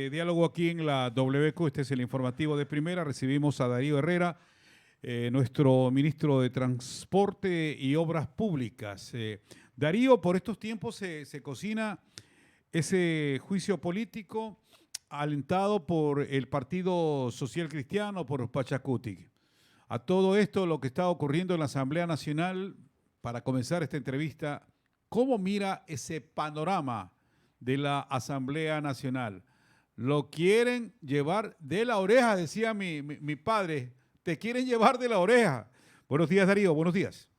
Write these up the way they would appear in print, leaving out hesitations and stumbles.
diálogo aquí en la WQ. Este es el informativo de primera. Recibimos a Darío Herrera, nuestro ministro de Transporte y Obras Públicas. Darío, por estos tiempos se cocina ese juicio político alentado por el Partido Social Cristiano, por Pachacuti. A todo esto, lo que está ocurriendo en la Asamblea Nacional, para comenzar esta entrevista, ¿cómo mira ese panorama de la Asamblea Nacional? Lo quieren llevar de la oreja, decía mi padre. Te quieren llevar de la oreja. Buenos días, Darío. Buenos días.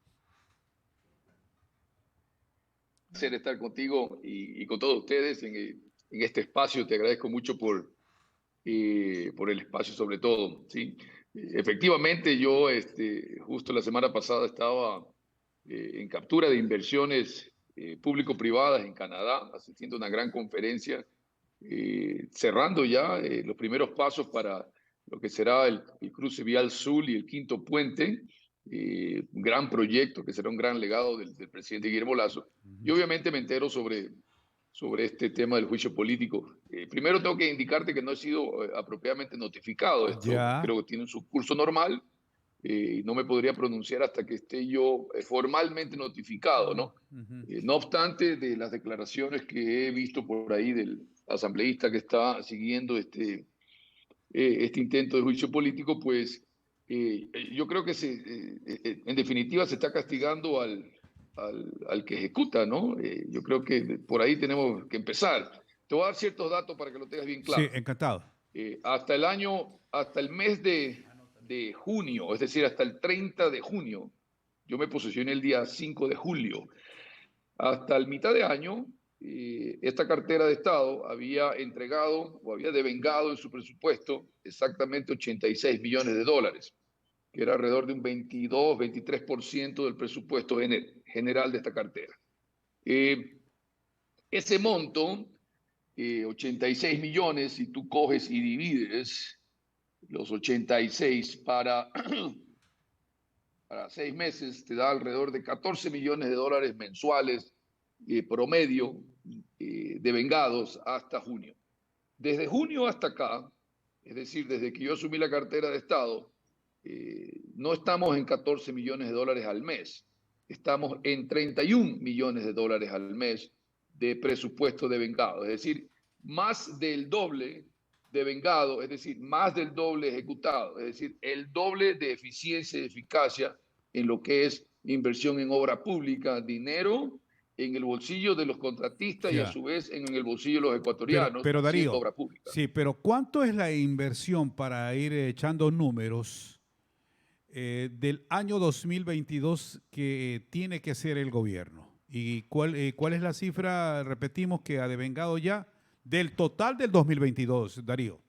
Placer estar contigo y con todos ustedes en este espacio. Te agradezco mucho por el espacio sobre todo. ¿Sí? Efectivamente, yo justo la semana pasada estaba en captura de inversiones público-privadas en Canadá, asistiendo a una gran conferencia, cerrando ya los primeros pasos para lo que será el cruce vial sur y el quinto puente, un gran proyecto que será un gran legado del presidente Guillermo Lasso. Y obviamente me entero sobre este tema del juicio político. Primero tengo que indicarte que no he sido apropiadamente notificado. Esto Ya. creo que tiene su curso normal. No me podría pronunciar hasta que esté yo formalmente notificado, ¿no? No obstante, de las declaraciones que he visto por ahí del asambleísta que está siguiendo este intento de juicio político, pues yo creo que en definitiva se está castigando al que ejecuta, ¿no? Yo creo que por ahí tenemos que empezar. Te voy a dar ciertos datos para que lo tengas bien Sí, claro. encantado. Hasta el mes de junio, es decir, hasta el 30 de junio, yo me posesioné el día 5 de julio. Hasta el mitad de año, esta cartera de Estado había entregado o había devengado en su presupuesto exactamente 86 millones de dólares, que era alrededor de un 22-23% del presupuesto general de esta cartera. Ese monto, 86 millones, si tú coges y divides los 86 para 6 meses, te da alrededor de 14 millones de dólares mensuales promedio devengados hasta junio. Desde junio hasta acá, es decir, desde que yo asumí la cartera de Estado, no estamos en 14 millones de dólares al mes, estamos en 31 millones de dólares al mes de presupuesto devengado, es decir, más del doble devengado, es decir, más del doble ejecutado, es decir, el doble de eficiencia y eficacia en lo que es inversión en obra pública, dinero en el bolsillo de los contratistas y a Ya. su vez en el bolsillo de los ecuatorianos Pero haciendo Darío, obra pública. sí, pero ¿cuánto es la inversión para ir echando números del año 2022 que tiene que hacer el gobierno? ¿Y cuál es la cifra, repetimos, que ha devengado ya del total del 2022, Darío?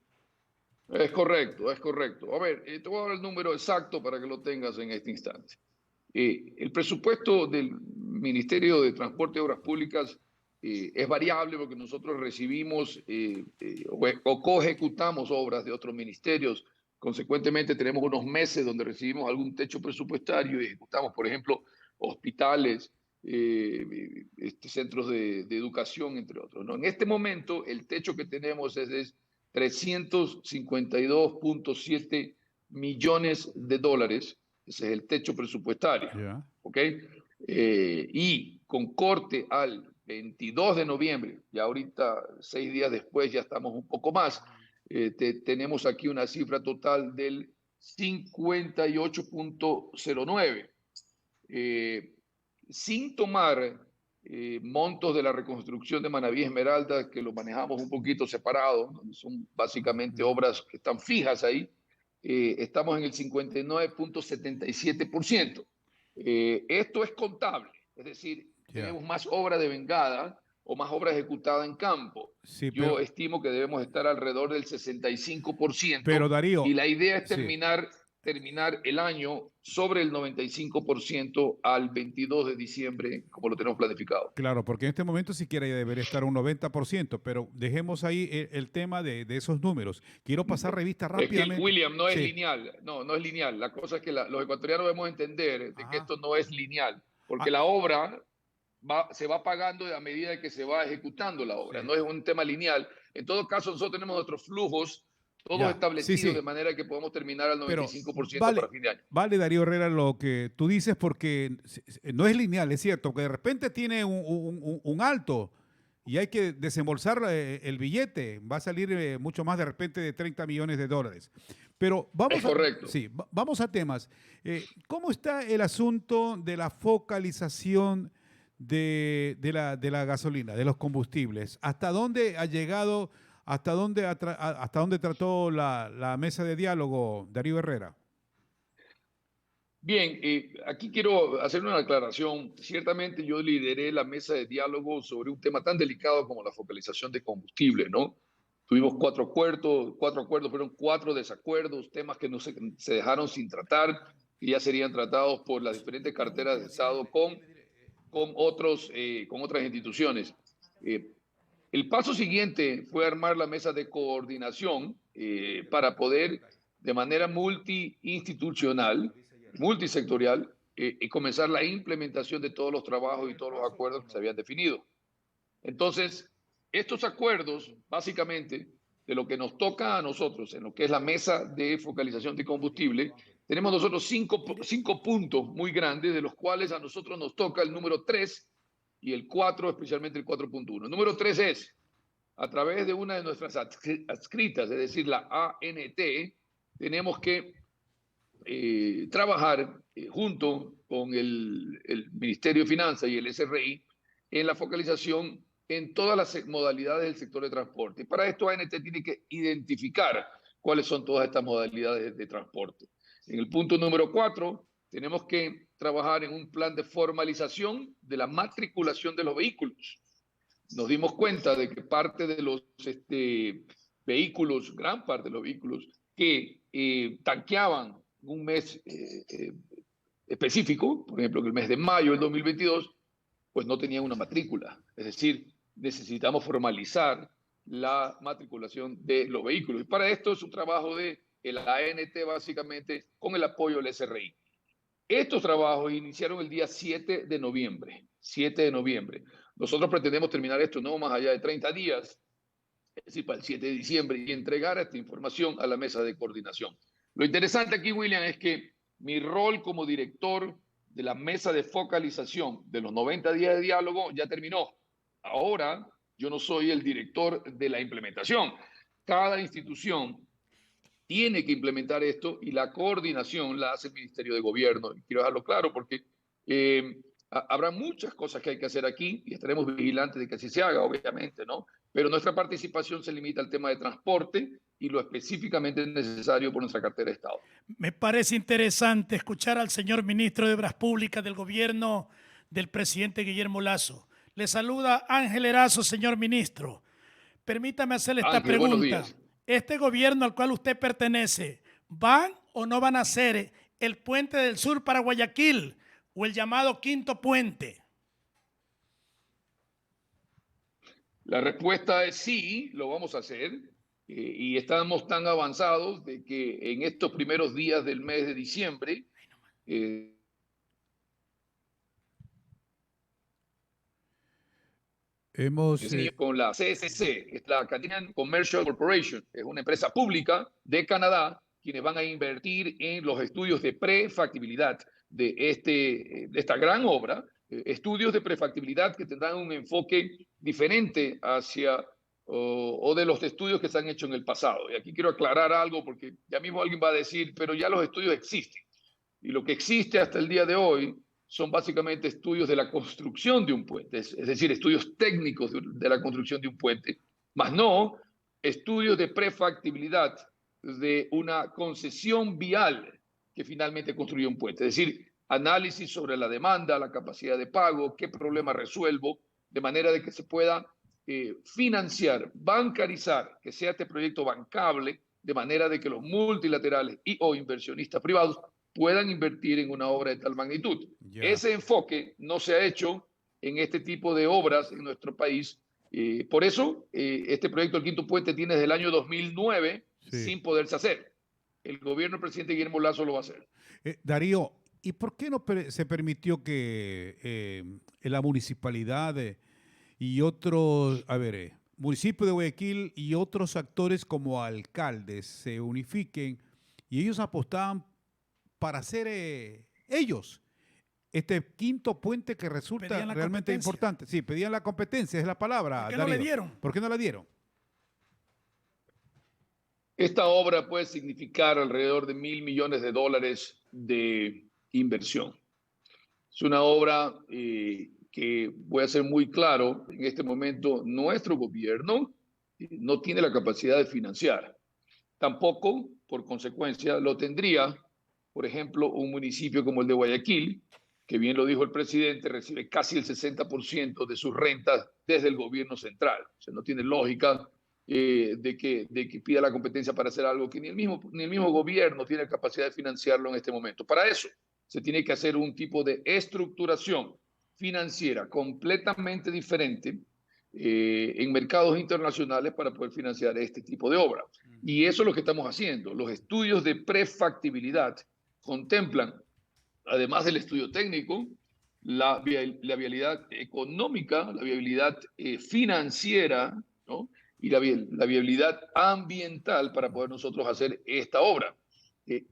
Es correcto, es correcto. A ver, te voy a dar el número exacto para que lo tengas en este instante. El presupuesto del Ministerio de Transporte y Obras Públicas es variable porque nosotros recibimos o co-ejecutamos obras de otros ministerios. Consecuentemente, tenemos unos meses donde recibimos algún techo presupuestario y ejecutamos, por ejemplo, hospitales, centros de educación, entre otros, ¿no? En este momento, el techo que tenemos es de 352.7 millones de dólares. Ese es el techo presupuestario. Ya. ¿Ok? Y con corte al 22 de noviembre, ya ahorita 6 días después ya estamos un poco más, tenemos aquí una cifra total del 58.09, sin tomar montos de la reconstrucción de Manaví Esmeralda, que lo manejamos un poquito separado, son básicamente obras que están fijas ahí. Estamos en el 59.77%. Esto es contable, es decir, Ya. tenemos más obra devengada o más obra ejecutada en campo. Sí, Yo estimo que debemos estar alrededor del 65% pero y Darío, la idea es sí. terminar el año sobre el 95% al 22 de diciembre, como lo tenemos planificado. Claro, porque en este momento siquiera ya debería estar un 90%, pero dejemos ahí el tema de esos números. Quiero pasar revista Es que, rápidamente. William, no es Sí. lineal, no es lineal. La cosa es que los ecuatorianos debemos entender de que Ajá. esto no es lineal, porque Ah, la obra se va pagando a medida que se va ejecutando la obra, sí. no es un tema lineal. En todo caso, nosotros tenemos nuestros flujos todos Ya, establecidos de manera que podamos terminar al pero 95% vale, para fin de año. vale, Darío Herrera, lo que tú dices porque no es lineal, es cierto, que de repente tiene un alto y hay que desembolsar el billete, va a salir mucho más de repente de 30 millones de dólares. Pero Es vamos a, correcto. sí, vamos a temas. ¿Cómo está el asunto de la focalización de la gasolina, de los combustibles? ¿Hasta dónde ha llegado? ¿Hasta dónde trató la mesa de diálogo, Darío Herrera? Bien, aquí quiero hacer una aclaración. Ciertamente yo lideré la mesa de diálogo sobre un tema tan delicado como la focalización de combustible, ¿no? Tuvimos cuatro acuerdos, fueron cuatro desacuerdos, temas que no se dejaron sin tratar y ya serían tratados por las diferentes carteras de Estado con otras instituciones. Eh, el paso siguiente fue armar la mesa de coordinación para poder, de manera multiinstitucional, multisectorial, y comenzar la implementación de todos los trabajos y todos los acuerdos que se habían definido. Entonces, estos acuerdos, básicamente, de lo que nos toca a nosotros, en lo que es la mesa de focalización de combustible, tenemos nosotros cinco puntos muy grandes, de los cuales a nosotros nos toca el número 3 y el 4, especialmente el 4.1. El número 3 es, a través de una de nuestras adscritas, es decir, la ANT, tenemos que trabajar junto con el Ministerio de Finanzas y el SRI en la focalización en todas las modalidades del sector de transporte. Y para esto ANT tiene que identificar cuáles son todas estas modalidades de transporte. En el punto número 4, tenemos que trabajar en un plan de formalización de la matriculación de los vehículos. Nos dimos cuenta de que parte de los vehículos, gran parte de los vehículos que tanqueaban un mes específico, por ejemplo, en el mes de mayo del 2022, pues no tenían una matrícula. Es decir, necesitamos formalizar la matriculación de los vehículos. Y para esto es un trabajo de la ANT, básicamente, con el apoyo del SRI. Estos trabajos iniciaron el día 7 de noviembre. 7 de noviembre. Nosotros pretendemos terminar esto no más allá de 30 días, es decir, para el 7 de diciembre, y entregar esta información a la mesa de coordinación. Lo interesante aquí, William, es que mi rol como director de la mesa de focalización de los 90 días de diálogo ya terminó. Ahora yo no soy el director de la implementación. Cada institución tiene que implementar esto y la coordinación la hace el Ministerio de Gobierno. Y quiero dejarlo claro porque habrá muchas cosas que hay que hacer aquí y estaremos vigilantes de que así se haga, obviamente, ¿no? Pero nuestra participación se limita al tema de transporte y lo específicamente necesario por nuestra cartera de Estado. Me parece interesante escuchar al señor ministro de Obras Públicas del gobierno del presidente Guillermo Lasso. Le saluda Ángel Erazo, señor ministro. Permítame hacerle esta Ángel, buenos pregunta. días. ¿Este gobierno al cual usted pertenece, van o no van a hacer el puente del sur para Guayaquil o el llamado quinto puente? La respuesta es sí, lo vamos a hacer. Y estamos tan avanzados de que en estos primeros días del mes de diciembre con la CSC, que es la Canadian Commercial Corporation, es una empresa pública de Canadá, quienes van a invertir en los estudios de prefactibilidad de esta gran obra, estudios de prefactibilidad que tendrán un enfoque diferente hacia o de los estudios que se han hecho en el pasado. Y aquí quiero aclarar algo porque ya mismo alguien va a decir, pero ya los estudios existen. Y lo que existe hasta el día de hoy son básicamente estudios de la construcción de un puente, es decir, estudios técnicos de la construcción de un puente, más no estudios de prefactibilidad de una concesión vial que finalmente construye un puente. Es decir, análisis sobre la demanda, la capacidad de pago, qué problema resuelvo, de manera de que se pueda financiar, bancarizar, que sea este proyecto bancable, de manera de que los multilaterales y o inversionistas privados puedan invertir en una obra de tal magnitud. Ese enfoque no se ha hecho en este tipo de obras en nuestro país. Por eso, este proyecto del Quinto Puente tiene desde el año 2009 sin poderse hacer. El gobierno del presidente Guillermo Lasso lo va a hacer. Darío, ¿y por qué no se permitió que la municipalidad y otros, municipio de Guayaquil y otros actores como alcaldes se unifiquen y ellos apostaban para hacer ellos este quinto puente que resulta realmente importante. Sí, pedían la competencia, es la palabra. ¿Por qué no le dieron? ¿Por qué no la dieron? Esta obra puede significar alrededor de $1.000 millones de inversión. Es una obra que, voy a ser muy claro, en este momento nuestro gobierno no tiene la capacidad de financiar. Tampoco, por consecuencia, lo tendría, por ejemplo, un municipio como el de Guayaquil, que bien lo dijo el presidente, recibe casi el 60% de sus rentas desde el gobierno central. O sea, no tiene lógica de que pida la competencia para hacer algo que ni el mismo gobierno tiene capacidad de financiarlo en este momento. Para eso se tiene que hacer un tipo de estructuración financiera completamente diferente en mercados internacionales para poder financiar este tipo de obra. Y eso es lo que estamos haciendo. Los estudios de prefactibilidad contemplan, además del estudio técnico, la viabilidad económica, la viabilidad financiera, ¿no? Y la viabilidad ambiental para poder nosotros hacer esta obra.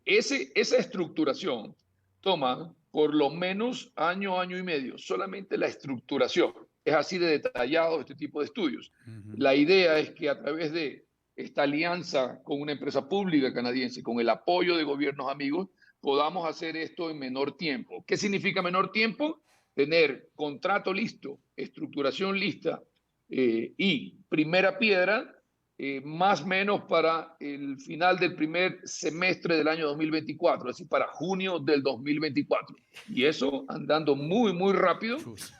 Esa estructuración toma por lo menos año y medio, solamente la estructuración. Es así de detallado este tipo de estudios. La idea es que a través de esta alianza con una empresa pública canadiense, con el apoyo de gobiernos amigos, podamos hacer esto en menor tiempo. ¿Qué significa menor tiempo? Tener contrato listo, estructuración lista y primera piedra más o menos para el final del primer semestre del año 2024, es decir, para junio del 2024. Y eso andando muy rápido,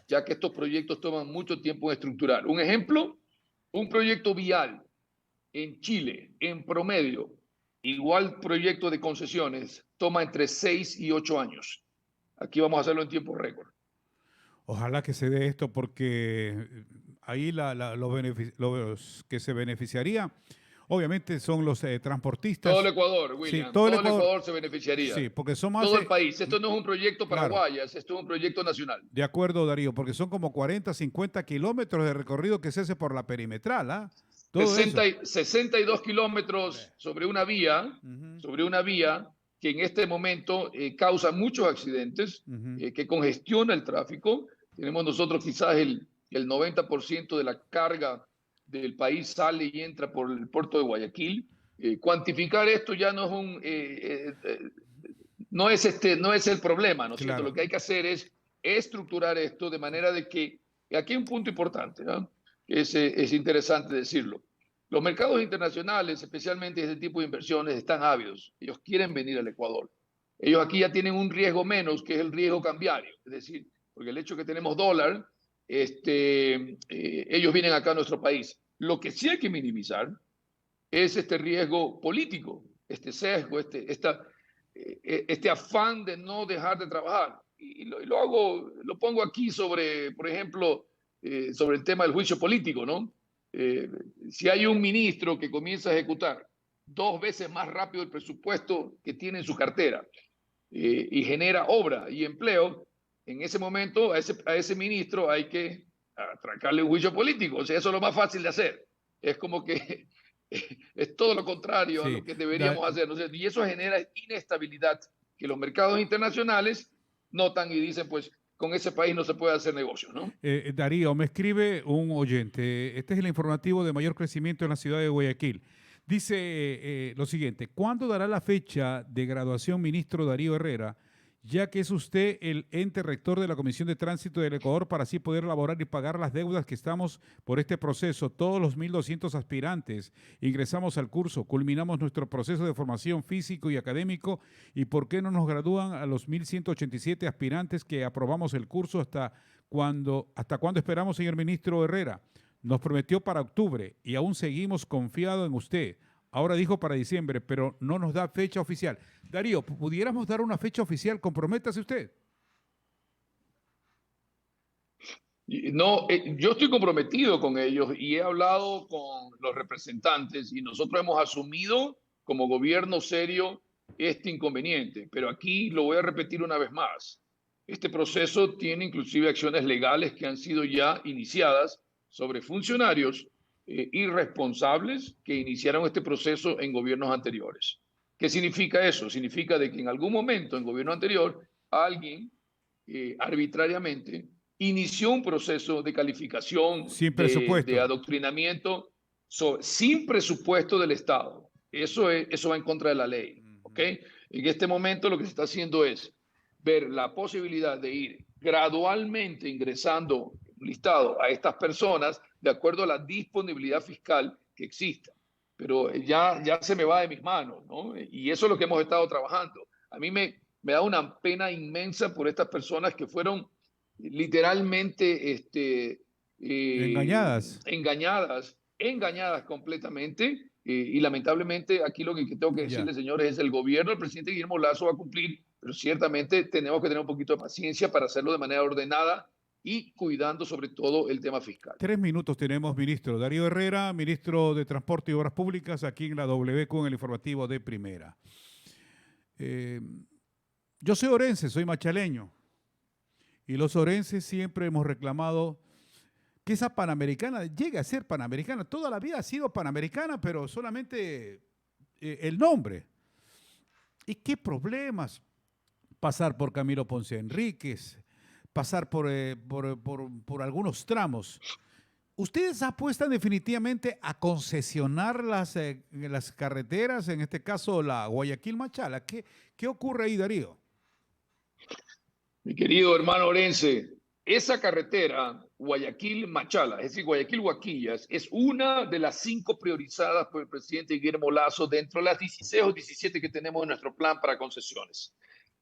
ya que estos proyectos toman mucho tiempo en estructurar. Un ejemplo, un proyecto vial en Chile, en promedio, igual proyecto de concesiones, toma entre 6 y 8 años. Aquí vamos a hacerlo en tiempo récord. Ojalá que se dé esto porque ahí los que se beneficiaría, obviamente son los transportistas. Todo el Ecuador, William. Sí, todo el Ecuador se beneficiaría. Sí, porque son más... Todo el país. Esto no es un proyecto para claro, Guayas, esto es un proyecto nacional. De acuerdo, Darío, porque son como 40, 50 kilómetros de recorrido que se hace por la perimetral, ¿ah? 62 kilómetros sobre una vía, que en este momento causa muchos accidentes, que congestiona el tráfico. Tenemos nosotros quizás el 90% de la carga del país sale y entra por el puerto de Guayaquil. Cuantificar esto ya no es el problema, ¿no es cierto? Lo que hay que hacer es estructurar esto de manera de que, aquí hay un punto importante, ¿no? Es interesante decirlo. Los mercados internacionales, especialmente este tipo de inversiones, están ávidos. Ellos quieren venir al Ecuador. Ellos aquí ya tienen un riesgo menos, que es el riesgo cambiario. Es decir, porque el hecho que tenemos dólar, ellos vienen acá a nuestro país. Lo que sí hay que minimizar es este riesgo político, este sesgo, este afán de no dejar de trabajar. Y lo pongo aquí sobre, por ejemplo, sobre el tema del juicio político, ¿no? Si hay un ministro que comienza a ejecutar 2 veces más rápido el presupuesto que tiene en su cartera y genera obra y empleo, en ese momento a ese ministro hay que atracarle un juicio político. O sea, eso es lo más fácil de hacer. Es como que es todo lo contrario a lo que deberíamos hacer, ¿no? Y eso genera inestabilidad que los mercados internacionales notan y dicen, pues, con ese país no se puede hacer negocio, ¿no? Darío, me escribe un oyente. Este es el informativo de mayor crecimiento en la ciudad de Guayaquil. Dice lo siguiente: ¿cuándo dará la fecha de graduación, ministro Darío Herrera, ya que es usted el ente rector de la Comisión de Tránsito del Ecuador, para así poder elaborar y pagar las deudas que estamos por este proceso? Todos los 1.200 aspirantes ingresamos al curso, culminamos nuestro proceso de formación físico y académico, y ¿por qué no nos gradúan a los 1.187 aspirantes que aprobamos el curso? ¿Hasta cuándo esperamos, señor ministro Herrera? Nos prometió para octubre y aún seguimos confiados en usted. Ahora dijo para diciembre, pero no nos da fecha oficial. Darío, ¿pudiéramos dar una fecha oficial? Comprométase usted. No, yo estoy comprometido con ellos y he hablado con los representantes y nosotros hemos asumido como gobierno serio este inconveniente. Pero aquí lo voy a repetir una vez más. Este proceso tiene inclusive acciones legales que han sido ya iniciadas sobre funcionarios irresponsables que iniciaron este proceso en gobiernos anteriores. ¿Qué significa eso? Significa de que en algún momento en gobierno anterior alguien arbitrariamente inició un proceso de calificación, sin presupuesto, de adoctrinamiento sin presupuesto del Estado. Eso va en contra de la ley. ¿Okay? En este momento lo que se está haciendo es ver la posibilidad de ir gradualmente ingresando listado a estas personas de acuerdo a la disponibilidad fiscal que exista. Pero ya se me va de mis manos, ¿no? Y eso es lo que hemos estado trabajando. A mí me da una pena inmensa por estas personas que fueron literalmente engañadas completamente. Y lamentablemente aquí lo que tengo que decirles, señores, es el gobierno del presidente Guillermo Lasso va a cumplir, pero ciertamente tenemos que tener un poquito de paciencia para hacerlo de manera ordenada y cuidando sobre todo el tema fiscal. 3 minutos tenemos, ministro. Darío Herrera, ministro de Transporte y Obras Públicas, aquí en la WQ, en el informativo de Primera. Yo soy orense, soy machaleño, y los orenses siempre hemos reclamado que esa Panamericana llegue a ser Panamericana. Toda la vida ha sido Panamericana, pero solamente el nombre. ¿Y qué problemas? Pasar por Camilo Ponce Enríquez, pasar por algunos tramos. ¿Ustedes apuestan definitivamente a concesionar las carreteras, en este caso la Guayaquil-Machala? ¿Qué ocurre ahí, Darío? Mi querido hermano orense, esa carretera Guayaquil-Machala, es decir, Guayaquil-Huaquillas, es una de las 5 priorizadas por el presidente Guillermo Lasso dentro de las 16 o 17 que tenemos en nuestro plan para concesiones.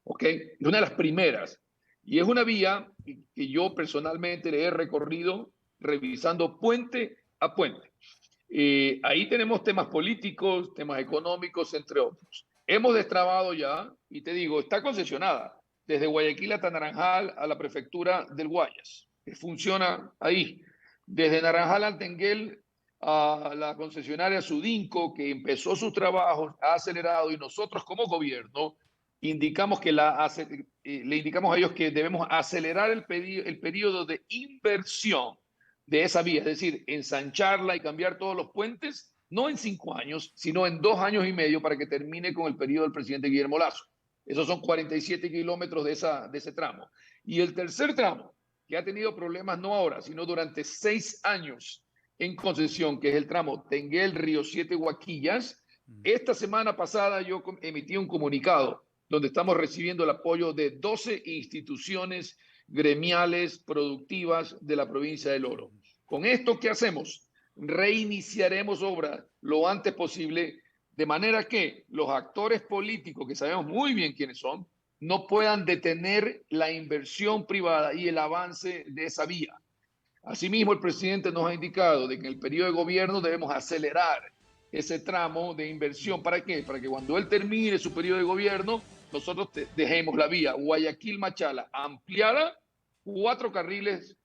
¿Ok? Es una de las primeras. Y es una vía que yo personalmente le he recorrido revisando puente a puente. Ahí tenemos temas políticos, temas económicos, entre otros. Hemos destrabado ya, y te digo, está concesionada desde Guayaquil hasta Naranjal a la prefectura del Guayas, que funciona ahí. Desde Naranjal al Tenguel a la concesionaria Sudinco, que empezó sus trabajos, ha acelerado, y nosotros como gobierno indicamos que le indicamos a ellos que debemos acelerar el periodo de inversión de esa vía, es decir, ensancharla y cambiar todos los puentes, no en 5 años, sino en 2 años y medio para que termine con el periodo del presidente Guillermo Lasso. Esos son 47 kilómetros de ese tramo. Y el tercer tramo, que ha tenido problemas no ahora, sino durante 6 años en concesión, que es el tramo Tenguel-Río 7 Huaquillas. Esta semana pasada yo emití un comunicado donde estamos recibiendo el apoyo de 12 instituciones gremiales productivas de la provincia del Oro. Con esto, ¿qué hacemos? Reiniciaremos obras lo antes posible, de manera que los actores políticos, que sabemos muy bien quiénes son, no puedan detener la inversión privada y el avance de esa vía. Asimismo, el presidente nos ha indicado de que en el periodo de gobierno debemos acelerar ese tramo de inversión. ¿Para qué? Para que cuando él termine su periodo de gobierno, nosotros dejemos la vía Guayaquil-Machala ampliada, 4 carriles,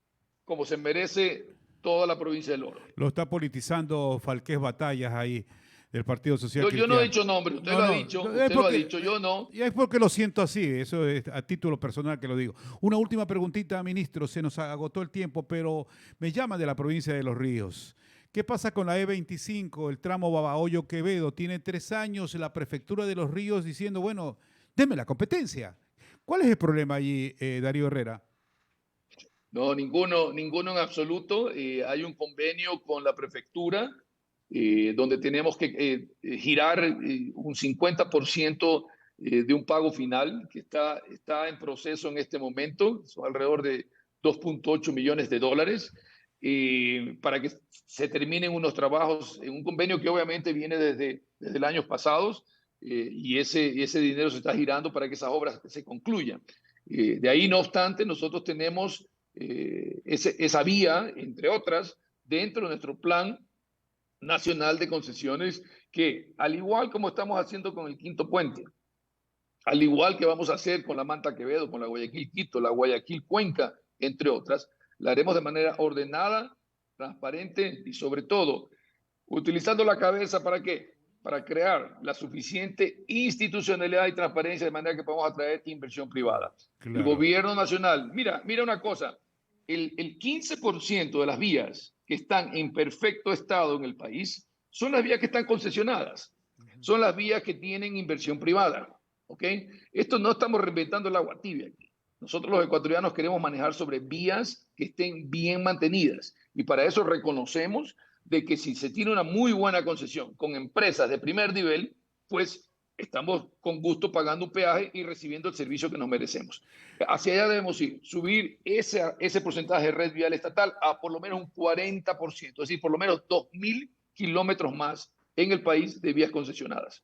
como se merece toda la provincia del Oro. Lo está politizando Falqués Batallas ahí, del Partido Social Cristiano. Yo no he dicho nombre, usted lo ha dicho, lo ha dicho, yo no. Y es porque lo siento así, eso es a título personal que lo digo. Una última preguntita, ministro, se nos agotó el tiempo, pero me llama de la provincia de Los Ríos. ¿Qué pasa con la E25, el tramo Babahoyo-Quevedo? Tiene 3 años la prefectura de Los Ríos diciendo, bueno, deme la competencia. ¿Cuál es el problema allí, Darío Herrera? No, ninguno en absoluto. Hay un convenio con la prefectura donde tenemos que girar un 50% de un pago final que está en proceso en este momento, son alrededor de $2.8 millones para que se terminen unos trabajos en un convenio que obviamente viene desde el año pasados y ese dinero se está girando para que esas obras se concluyan. De ahí, no obstante, nosotros tenemos esa vía, entre otras, dentro de nuestro plan nacional de concesiones que, al igual como estamos haciendo con el quinto puente, al igual que vamos a hacer con la Manta Quevedo, con la Guayaquil-Quito, la Guayaquil-Cuenca, entre otras, la haremos de manera ordenada, transparente y sobre todo utilizando la cabeza. ¿Para qué? Para crear la suficiente institucionalidad y transparencia de manera que podamos atraer inversión privada. Claro. El gobierno nacional, mira una cosa, el 15% de las vías que están en perfecto estado en el país son las vías que están concesionadas, son las vías que tienen inversión privada. ¿Ok? Esto no estamos reinventando el agua tibia aquí. Nosotros los ecuatorianos queremos manejar sobre vías que estén bien mantenidas y para eso reconocemos de que si se tiene una muy buena concesión con empresas de primer nivel, pues estamos con gusto pagando un peaje y recibiendo el servicio que nos merecemos. Hacia allá debemos ir, subir ese porcentaje de red vial estatal a por lo menos un 40%, es decir, por lo menos 2.000 kilómetros más en el país de vías concesionadas.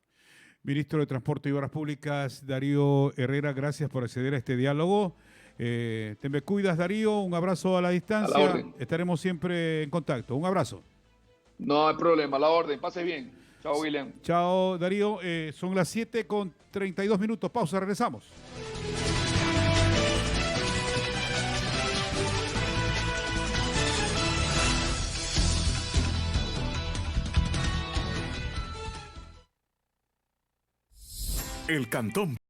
Ministro de Transporte y Obras Públicas, Darío Herrera, gracias por acceder a este diálogo. Te me cuidas, Darío, un abrazo a la distancia. A la orden. Estaremos siempre en contacto. Un abrazo. No hay problema, a la orden. Pase bien. Chao, William. Chao, Darío. Son las 7:32. Pausa, regresamos. El Cantón